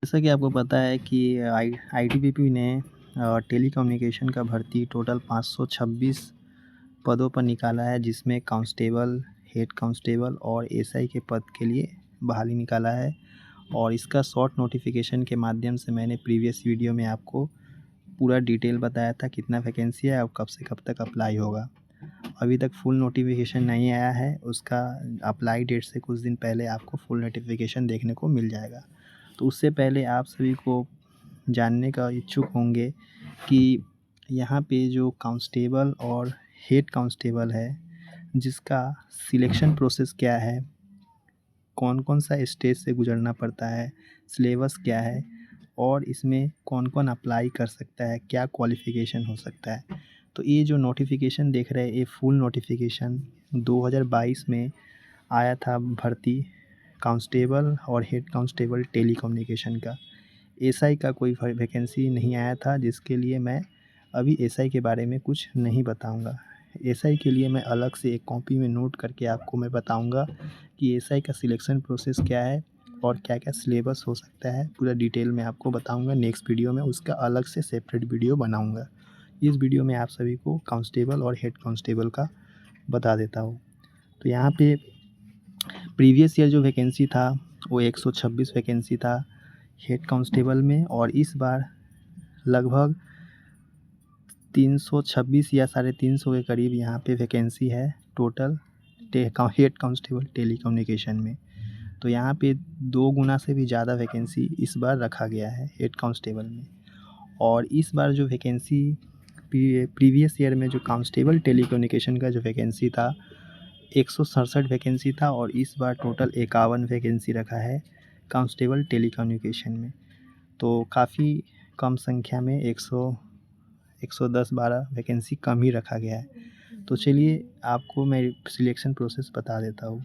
जैसा कि आपको पता है कि आईटीबीपी ने टेलीकम्युनिकेशन का भर्ती टोटल 526 पदों पर निकाला है, जिसमें कांस्टेबल, हेड कांस्टेबल और एसआई के पद के लिए बहाली निकाला है। और इसका शॉर्ट नोटिफिकेशन के माध्यम से मैंने प्रीवियस वीडियो में आपको पूरा डिटेल बताया था कितना वैकेंसी है और कब से कब तक अप्लाई होगा। अभी तक फुल नोटिफिकेशन नहीं आया है, उसका अप्लाई डेट से कुछ दिन पहले आपको फुल नोटिफिकेशन देखने को मिल जाएगा। तो उससे पहले आप सभी को जानने का इच्छुक होंगे कि यहाँ पे जो कांस्टेबल और हेड कांस्टेबल है, जिसका सिलेक्शन प्रोसेस क्या है, कौन कौन सा स्टेज से गुजरना पड़ता है, सिलेबस क्या है और इसमें कौन कौन अप्लाई कर सकता है, क्या क्वालिफ़िकेशन हो सकता है। तो ये जो नोटिफिकेशन देख रहे हैं, ये फुल नोटिफिकेशन 2022 में आया था भर्ती कांस्टेबल और हेड कांस्टेबल टेलीकम्युनिकेशन का। एसआई का कोई वैकेंसी नहीं आया था, जिसके लिए मैं अभी एसआई के बारे में कुछ नहीं बताऊंगा। एसआई के लिए मैं अलग से एक कॉपी में नोट करके आपको मैं बताऊंगा कि एसआई का सिलेक्शन प्रोसेस क्या है और क्या क्या सिलेबस हो सकता है, पूरा डिटेल में आपको बताऊंगा नेक्स्ट वीडियो में। उसका अलग से सेपरेट वीडियो बनाऊंगा। इस वीडियो में आप सभी को कांस्टेबल और हेड कांस्टेबल का बता देता हूँ। तो यहाँ पे प्रीवियस ईयर जो वैकेंसी था वो 126 वैकेंसी था हेड कांस्टेबल में, और इस बार लगभग 326 या 350 के करीब यहाँ पे वैकेंसी है टोटल हेड कांस्टेबल टेलीकम्युनिकेशन में। तो यहाँ पे 2 गुना से भी ज़्यादा वैकेंसी इस बार रखा गया है हेड कांस्टेबल में। और इस बार जो वैकेंसी प्रीवियस ईयर में जो कांस्टेबल टेलीकम्युनिकेशन का जो वैकेंसी था 167 वैकेंसी था, और इस बार टोटल 51 वैकेंसी रखा है कांस्टेबल टेलीकम्युनिकेशन में। तो काफ़ी कम संख्या में 110-12 वैकेंसी कम ही रखा गया है। तो चलिए आपको मैं सिलेक्शन प्रोसेस बता देता हूँ।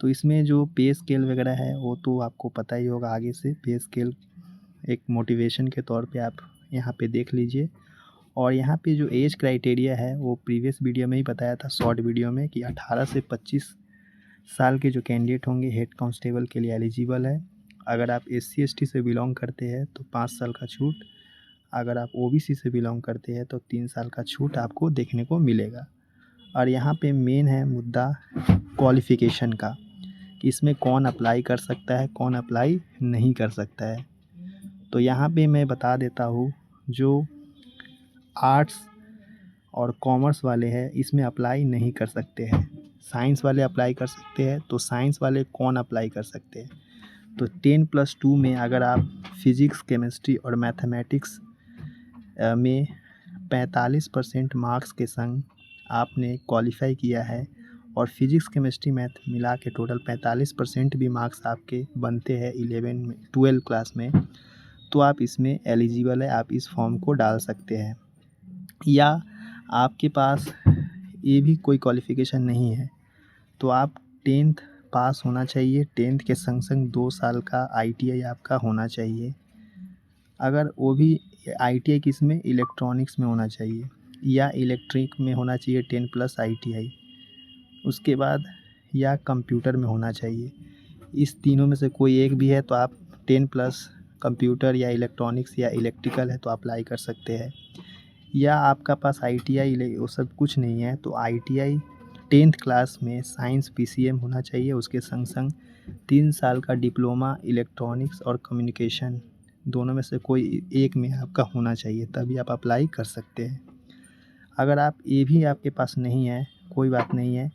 तो इसमें जो पे स्केल वगैरह है वो तो आपको पता ही होगा। आगे से पे स्केल एक मोटिवेशन के तौर पे आप यहाँ पे देख लीजिए। और यहाँ पे जो एज क्राइटेरिया है वो प्रीवियस वीडियो में ही बताया था, शॉर्ट वीडियो में, कि 18 से 25 साल के जो कैंडिडेट होंगे हेड कांस्टेबल के लिए एलिजिबल है। अगर आप SC/ST से बिलोंग करते हैं तो 5 साल का छूट, अगर आप OBC से बिलोंग करते हैं तो 3 साल का छूट आपको देखने को मिलेगा। और यहाँ पे मेन है मुद्दा क्वालिफ़िकेशन का, कि इसमें कौन अप्लाई कर सकता है, कौन अप्लाई नहीं कर सकता है। तो यहाँ पे मैं बता देता हूँ, जो आर्ट्स और कॉमर्स वाले हैं इसमें अप्लाई नहीं कर सकते हैं। साइंस वाले अप्लाई कर सकते हैं। तो साइंस वाले कौन अप्लाई कर सकते हैं, तो 10+2 में अगर आप फिज़िक्स, केमिस्ट्री और मैथमेटिक्स में 45% मार्क्स के संग आपने क्वालिफाई किया है, और फिज़िक्स, केमिस्ट्री, मैथ मिला के टोटल 45% भी मार्क्स आपके बनते हैं 12 क्लास में, तो आप इसमें एलिजिबल है, आप इस फॉर्म को डाल सकते हैं। या आपके पास ये भी कोई क्वालिफ़िकेशन नहीं है तो आप 10th पास होना चाहिए। 10th के संग संग 2 साल का ITI आपका होना चाहिए। अगर वो भी ITI किस में, इलेक्ट्रॉनिक्स में होना चाहिए, या इलेक्ट्रिक में होना चाहिए 10+ ITI। उसके बाद या कंप्यूटर में होना चाहिए। इस तीनों में से कोई एक भी है तो आप 10+ कंप्यूटर या इलेक्ट्रॉनिक्स या इलेक्ट्रिकल है तो अप्लाई कर सकते हैं। या आपका पास ITI वो सब कुछ नहीं है तो ITI 10th क्लास में साइंस PCM होना चाहिए। उसके संग संग 3 साल का डिप्लोमा इलेक्ट्रॉनिक्स और कम्युनिकेशन, दोनों में से कोई एक में आपका होना चाहिए, तभी आप अप्लाई कर सकते हैं। अगर आप ये भी आपके पास नहीं है, कोई बात नहीं है,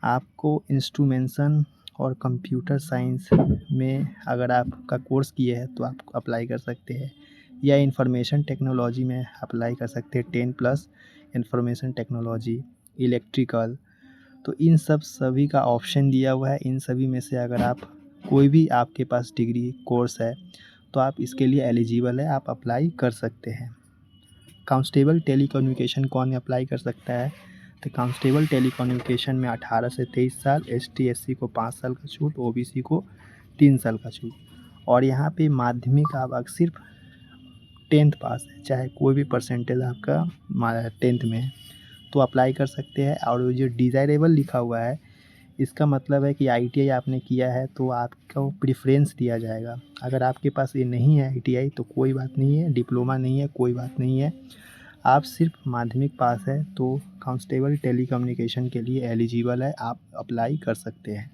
आपको इंस्ट्रूमेंटेशन और कंप्यूटर साइंस में अगर आपका कोर्स किए हैं तो आप अप्लाई कर सकते हैं। या इंफॉर्मेशन टेक्नोलॉजी में अप्लाई कर सकते हैं 10+ इंफॉर्मेशन टेक्नोलॉजी, इलेक्ट्रिकल। तो इन सभी का ऑप्शन दिया हुआ है। इन सभी में से अगर आप कोई भी आपके पास डिग्री कोर्स है तो आप इसके लिए एलिजिबल है, आप अप्लाई कर सकते हैं। कांस्टेबल टेलीकम्युनिकेशन कौन अप्लाई कर सकता है, तो कांस्टेबल टेलीकम्युनिकेशन में 18 से 23 साल, ST/SC को 5 साल का छूट, OBC को 3 साल का छूट। और यहाँ पे माध्यमिक आप अगर सिर्फ 10th पास है, चाहे कोई भी परसेंटेज आपका 10th में है तो अप्लाई कर सकते हैं। और जो डिज़ायरेबल लिखा हुआ है इसका मतलब है कि ITI आपने किया है तो आपको प्रेफ़रेंस दिया जाएगा। अगर आपके पास ये नहीं है ITI तो कोई बात नहीं है, डिप्लोमा नहीं है कोई बात नहीं है। आप सिर्फ माध्यमिक पास है तो कांस्टेबल टेलीकम्युनिकेशन के लिए एलिजिबल है, आप अप्लाई कर सकते हैं।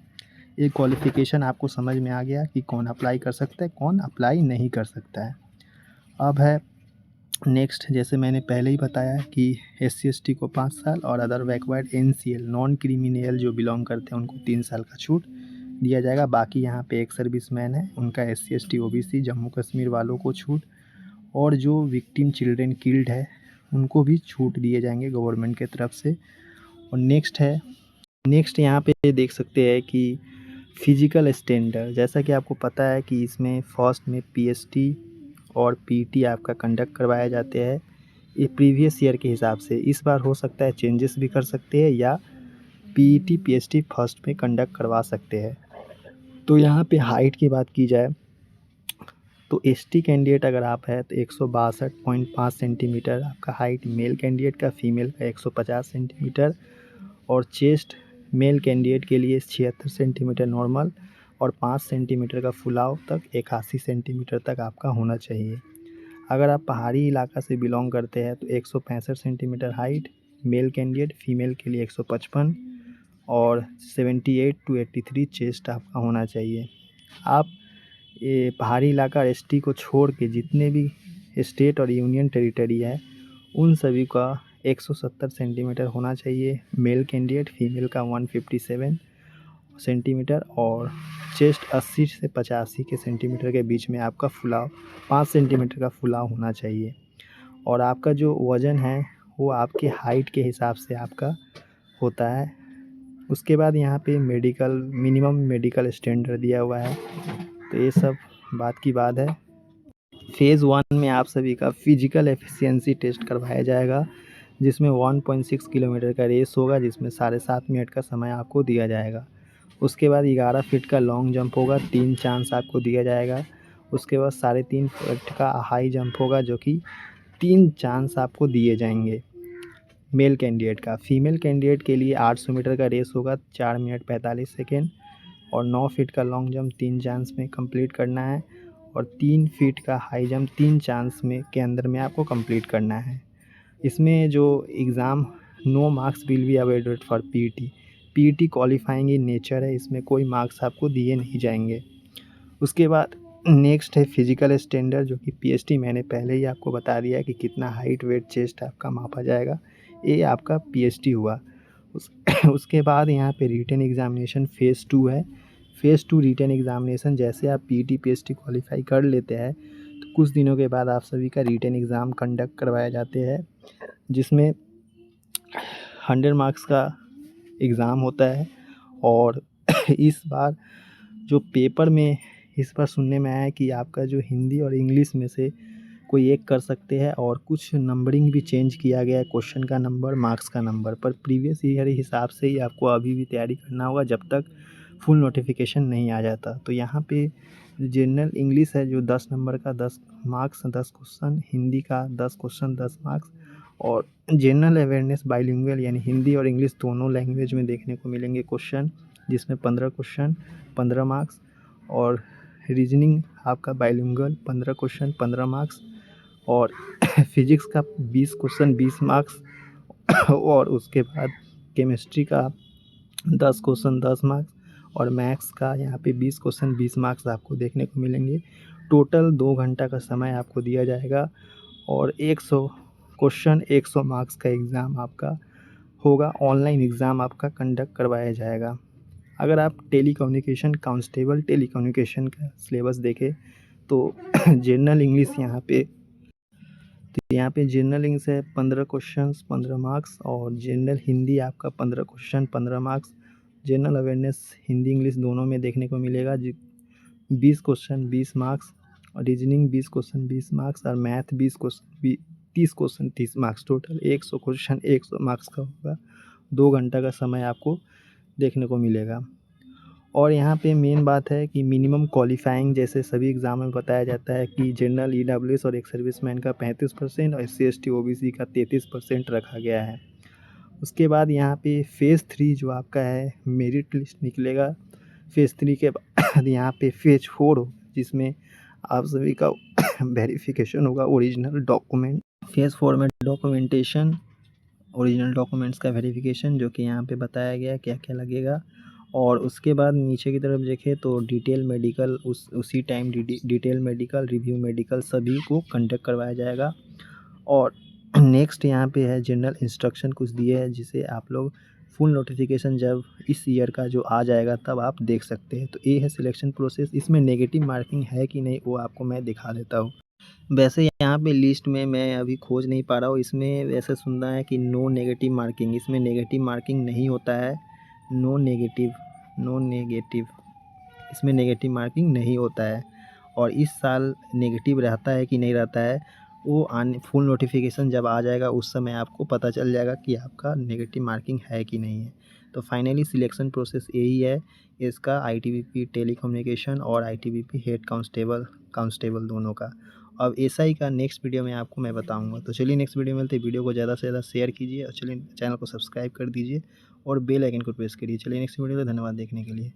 ये क्वालिफ़िकेशन आपको समझ में आ गया कि कौन अप्लाई कर सकता है, कौन अप्लाई नहीं कर सकता है। अब है नेक्स्ट, जैसे मैंने पहले ही बताया कि SC/ST को 5 साल और other backward NCL non criminal जो बिलोंग करते हैं उनको 3 साल का छूट दिया जाएगा। बाकी यहाँ पे एक सर्विसमैन है उनका SC/ST OBC जम्मू कश्मीर वालों को छूट, और जो विक्टिम चिल्ड्रेन किल्ड है उनको भी छूट दिए जाएंगे गवर्नमेंट के तरफ से। और नेक्स्ट यहाँ पे देख सकते हैं कि फिजिकल स्टैंडर्ड, जैसा कि आपको पता है कि इसमें फर्स्ट में PST और PT आपका कंडक्ट करवाए जाते हैं ये प्रीवियस ईयर के हिसाब से। इस बार हो सकता है चेंजेस भी कर सकते हैं या PET PST फर्स्ट में कंडक्ट करवा सकते हैं। तो यहाँ पे हाइट की बात की जाए तो ST कैंडिडेट अगर आप है तो 162.5 सेंटीमीटर आपका हाइट मेल कैंडिडेट का, फीमेल का 150 सेंटीमीटर, और चेस्ट मेल कैंडिडेट के लिए 76 सेंटीमीटर नॉर्मल और 5 सेंटीमीटर का फुलाव तक 81 सेंटीमीटर तक आपका होना चाहिए। अगर आप पहाड़ी इलाका से बिलोंग करते हैं तो 165 centimetre height male candidate, female के लिए 155 और 78 to 83 चेस्ट आपका होना चाहिए। आप ये पहाड़ी इलाका ST को छोड़ के जितने भी स्टेट और यूनियन टेरिटरी है उन सभी का 170 सेंटीमीटर होना चाहिए मेल कैंडिडेट, फीमेल का 157 सेंटीमीटर, और चेस्ट 80 से 85 के सेंटीमीटर के बीच में आपका फुलाव 5 सेंटीमीटर का फुलाव होना चाहिए। और आपका जो वज़न है वो आपके हाइट के हिसाब से आपका होता है। उसके बाद यहाँ पे मिनिमम मेडिकल स्टैंडर्ड दिया हुआ है। तो ये सब बात की बात है। फेज़ 1 में आप सभी का फिजिकल एफिशिएंसी टेस्ट करवाया जाएगा जिसमें 1.6 किलोमीटर का रेस होगा जिसमें 7.5 मिनट का समय आपको दिया जाएगा। उसके बाद 11 फीट का लॉन्ग जंप होगा, 3 चांस आपको दिया जाएगा। उसके बाद 3.5 फीट का हाई जंप होगा जो कि 3 चांस आपको दिए जाएंगे मेल कैंडिडेट का। फीमेल कैंडिडेट के लिए 800 मीटर का रेस होगा 4 मिनट 45 सेकेंड, और 9 फीट का लॉन्ग जंप 3 चांस में कंप्लीट करना है, और 3 फीट का हाई जंप 3 चांस में के अंदर में आपको कंप्लीट करना है। इसमें जो exam no marks will be awarded for PET qualifying in nature है, इसमें कोई मार्क्स आपको दिए नहीं जाएंगे। उसके बाद नेक्स्ट है फिजिकल स्टैंडर्ड जो कि PST मैंने पहले ही आपको बता दिया है कि कितना हाइट वेट चेस्ट आपका मापा जाएगा, ये आपका PST हुआ। उसके बाद यहाँ पे रिटन एग्ज़ामिनेशन फ़ेज़ 2 है। फ़ेज़ 2 रिटन एग्ज़ामिनेशन, जैसे आप PET PST क्वालिफाई कर लेते हैं तो कुछ दिनों के बाद आप सभी का रिटन एग्ज़ाम कंडक्ट करवाए जाते हैं जिसमें 100 मार्क्स का एग्ज़ाम होता है। और इस बार जो पेपर में इस बार सुनने में आया है कि आपका जो हिंदी और इंग्लिश में से कोई एक कर सकते हैं, और कुछ नंबरिंग भी चेंज किया गया है, क्वेश्चन का नंबर मार्क्स का नंबर, पर प्रीवियस ईयर हिसाब से ही आपको अभी भी तैयारी करना होगा जब तक फुल नोटिफिकेशन नहीं आ जाता। तो यहाँ पे जनरल इंग्लिश है जो 10 नंबर का 10 मार्क्स 10 क्वेश्चन, हिंदी का 10 क्वेश्चन 10 मार्क्स, और जनरल अवेयरनेस बाइलिंगुअल यानी हिंदी और इंग्लिश दोनों लैंग्वेज में देखने को मिलेंगे क्वेश्चन जिसमें 15 क्वेश्चन 15 मार्क्स, और रीजनिंग आपका बाइलिंगुअल 15 क्वेश्चन 15 मार्क्स, और फिजिक्स का 20 क्वेश्चन 20 मार्क्स, और उसके बाद केमिस्ट्री का 10 क्वेश्चन 10 मार्क्स, और मैथ्स का यहाँ पे 20 क्वेश्चन 20 मार्क्स आपको देखने को मिलेंगे। टोटल 2 घंटा का समय आपको दिया जाएगा और 100 क्वेश्चन 100 मार्क्स का एग्ज़ाम आपका होगा। ऑनलाइन एग्ज़ाम आपका कंडक्ट करवाया जाएगा। अगर आप कांस्टेबल टेलीकम्युनिकेशन का सिलेबस देखें तो जनरल इंग्लिश यहाँ पे जनरल इंग्लिश है 15 क्वेश्चंस 15 मार्क्स, और जनरल हिंदी आपका 15 question 15 marks. General awareness Hindi English दोनों में देखने को मिलेगा 20 क्वेश्चन 20 मार्क्स, और रीजनिंग 20 क्वेश्चन 20 मार्क्स, और math 20 question 30 question 30 marks. Total 100 question 100 marks का होगा। 2 घंटा का समय आपको देखने को मिलेगा। और यहाँ पे मेन बात है कि मिनिमम क्वालिफाइंग जैसे सभी एग्ज़ाम में बताया जाता है कि जनरल EWS और एक सर्विसमैन का 35% और SC ST OBC का 33% रखा गया है। उसके बाद यहाँ पे फ़ेज़ 3 जो आपका है मेरिट लिस्ट निकलेगा। फ़ेज़ 3 के बाद यहाँ पे फ़ेज़ 4 हो जिसमें आप सभी का वेरिफ़िकेशन होगा ओरिजिनल डॉक्यूमेंट। फ़ेज़ 4 में डॉक्यूमेंटेशन, ओरिजिनल डॉक्यूमेंट्स का वेरिफ़िकेशन जो कि यहाँ पे बताया गया है क्या-क्या लगेगा। और उसके बाद नीचे की तरफ देखें तो डिटेल मेडिकल उसी time detail medical, review medical सभी को कंडक्ट करवाया जाएगा। और नेक्स्ट यहाँ पे है जनरल इंस्ट्रक्शन कुछ दिए हैं जिसे आप लोग फुल नोटिफिकेशन जब इस ईयर का जो आ जाएगा तब आप देख सकते हैं। तो ये है सिलेक्शन प्रोसेस। इसमें नेगेटिव मार्किंग है कि नहीं वो आपको मैं दिखा देता हूँ। वैसे यहाँ पे लिस्ट में मैं अभी खोज नहीं पा रहा हूँ। इसमें वैसे सुनना है कि नो नेगेटिव मार्किंग, इसमें नेगेटिव मार्किंग नहीं होता है। नो नेगेटिव इसमें नेगेटिव मार्किंग नहीं होता है। और इस साल नेगेटिव रहता है कि नहीं रहता है वो फुल नोटिफिकेशन जब आ जाएगा उस समय आपको पता चल जाएगा कि आपका नेगेटिव मार्किंग है कि नहीं है। तो फाइनली सिलेक्शन प्रोसेस यही है इसका, आईटीबीपी टेलीकम्युनिकेशन और आईटीबीपी हेड कांस्टेबल दोनों का। अब एसआई का नेक्स्ट वीडियो में आपको मैं बताऊंगा। तो चलिए नेक्स्ट वीडियो में मिलते हैं। वीडियो को ज़्यादा से ज़्यादा शेयर कीजिए और चलिए चैनल को सब्सक्राइब कर दीजिए और बेल आइकन को प्रेस करिए। चलिए नेक्स्ट वीडियो में धन्यवाद देखने के लिए।